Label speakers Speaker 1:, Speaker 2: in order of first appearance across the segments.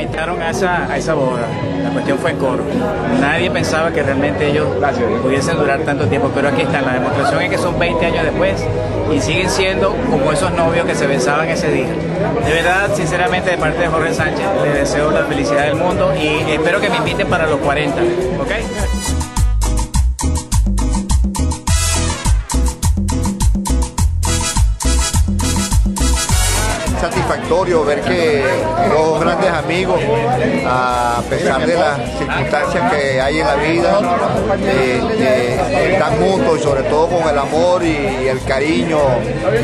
Speaker 1: invitaron a esa boda. La cuestión fue en coro. Nadie pensaba que realmente ellos pudiesen durar tanto tiempo, pero aquí está. La demostración es que son 20 años después y siguen siendo como esos novios que se besaban ese día. De verdad, sinceramente, de parte de Jorge Sánchez, le deseo la felicidad del mundo y espero que me inviten para los 40, ¿ok?
Speaker 2: Satisfactorio ver que dos grandes amigos, a pesar de las circunstancias que hay en la vida, están juntos y sobre todo con el amor y el cariño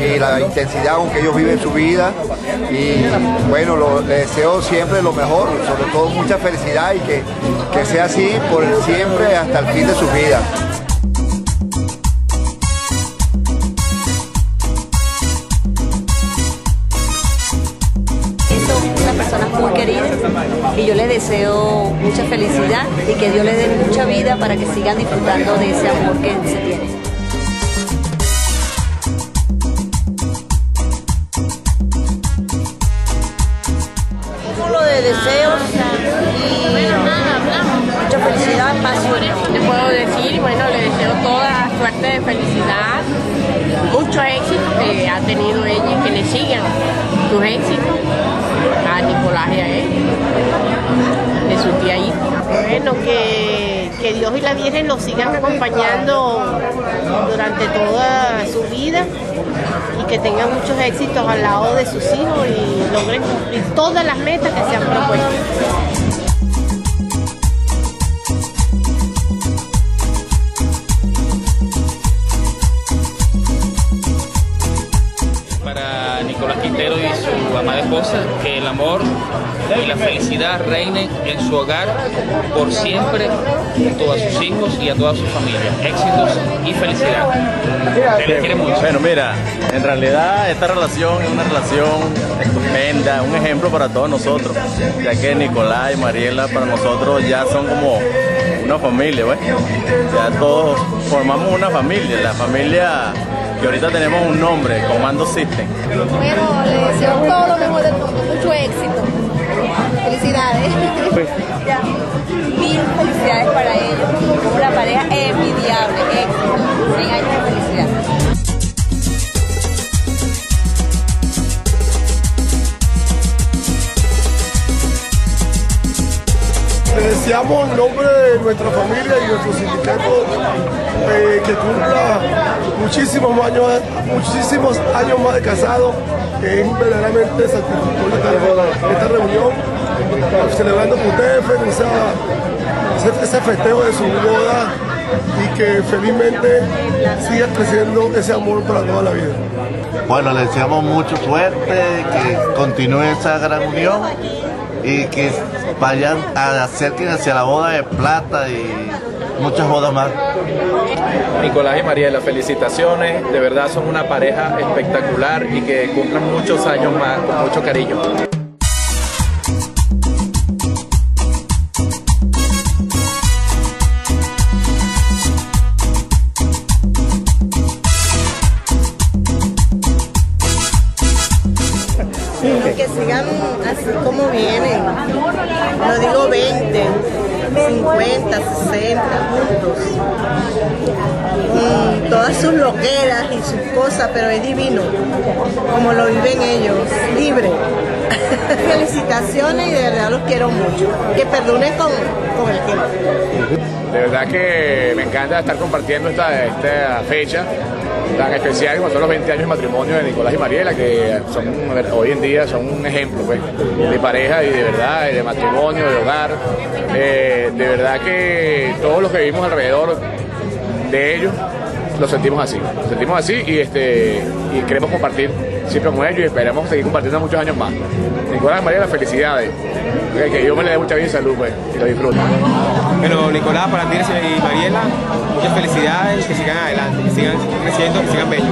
Speaker 2: y la intensidad con que ellos viven su vida. Y bueno, les deseo siempre lo mejor, sobre todo mucha felicidad y que sea así por siempre hasta el fin de sus vidas.
Speaker 3: Muy queridas y yo les deseo mucha felicidad y que Dios les dé mucha vida para que sigan disfrutando de ese amor que se tiene.
Speaker 4: Un cúmulo de deseos y mucha felicidad, paz.
Speaker 5: Le puedo decir, bueno, le deseo toda suerte de felicidad, mucho éxito que ha tenido ella y que le sigan sus éxitos a Nicolás y a él, de su tía hija. Bueno, que Dios y la Virgen los sigan acompañando durante toda su vida y que tengan muchos éxitos al lado de sus hijos y logren cumplir todas las metas que se han propuesto.
Speaker 6: Nicolás Quintero y su amada esposa, que el amor y la felicidad reinen en su hogar por siempre, junto a sus hijos y a toda su familia. Éxitos y felicidad. Se les quiere mucho.
Speaker 7: Bueno, mira, en realidad esta relación es una relación estupenda, un ejemplo para todos nosotros, ya que Nicolás y Mariela para nosotros ya son como una familia, ¿ves? Ya todos formamos una familia, la familia que ahorita tenemos un nombre, Comando System.
Speaker 8: Bueno, le deseo todo lo mejor del mundo, mucho éxito. Felicidades.
Speaker 3: Mil felicidades para ellos, como una pareja envidiable, éxito, 100 años de felicidad.
Speaker 9: Le deseamos en nombre de nuestra familia y nuestro sindicato que cumpla muchísimos años más de casado, que es verdaderamente satisfactoria esta reunión, celebrando con ustedes ese festejo de su boda y que felizmente siga creciendo ese amor para toda la vida.
Speaker 2: Bueno, le deseamos mucha suerte, que continúe esa gran unión y que acerquen hacia la boda de plata y muchas bodas más.
Speaker 7: Nicolás y Mariela, felicitaciones, de verdad son una pareja espectacular y que cumplan muchos años más con mucho cariño.
Speaker 4: Que sigan así como vienen, no digo 20, 50, 60 juntos, con todas sus loqueras y sus cosas, pero es divino, como lo viven ellos, libre. Felicitaciones y de verdad los quiero mucho, que perdonen con el tiempo.
Speaker 10: De verdad que me encanta estar compartiendo esta fecha tan especial como son los 20 años de matrimonio de Nicolás y Mariela, que son, hoy en día son un ejemplo pues, de pareja y de verdad, de matrimonio, de hogar. De verdad que todos los que vivimos alrededor de ellos lo sentimos así y queremos compartir siempre con ellos y esperamos seguir compartiendo muchos años más. Nicolás y Mariela, felicidades, que Dios me le dé mucha vida y salud pues, y lo disfruten.
Speaker 11: Bueno, Nicolás, para ti y Mariela, muchas felicidades, que sigan adelante, que sigan creciendo, que sigan bellos.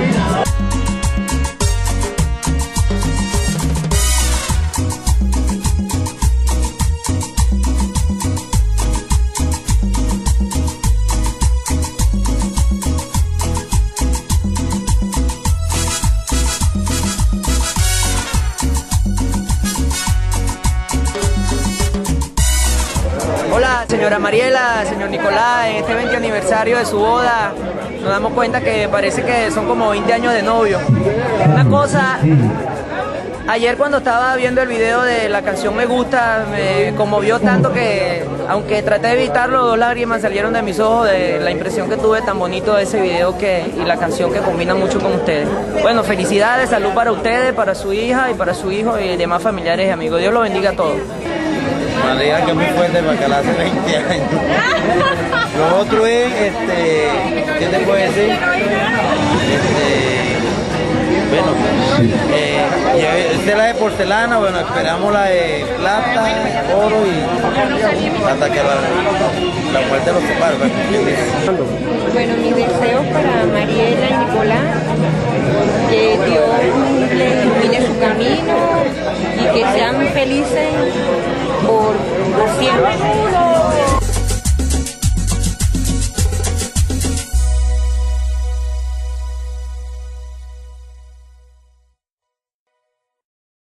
Speaker 12: Señora Mariela, señor Nicolás, en este 20 aniversario de su boda, nos damos cuenta que parece que son como 20 años de novio. Una cosa, ayer cuando estaba viendo el video de la canción Me Gusta, me conmovió tanto que, aunque traté de evitarlo, 2 lágrimas salieron de mis ojos de la impresión que tuve tan bonito de ese video y la canción que combina mucho con ustedes. Bueno, felicidades, salud para ustedes, para su hija y para su hijo y demás familiares y amigos. Dios los bendiga a todos.
Speaker 13: Me alegra que es muy fuerte Bacalá hace 20 años. Lo otro es, ¿qué te puedo decir? Esta es la de porcelana, bueno, esperamos la de plata, oro y hasta que la muerte los separe.
Speaker 14: Bueno, mis deseos para Mariela y Nicolás, que Dios les ilumine su camino y que sean felices por siempre.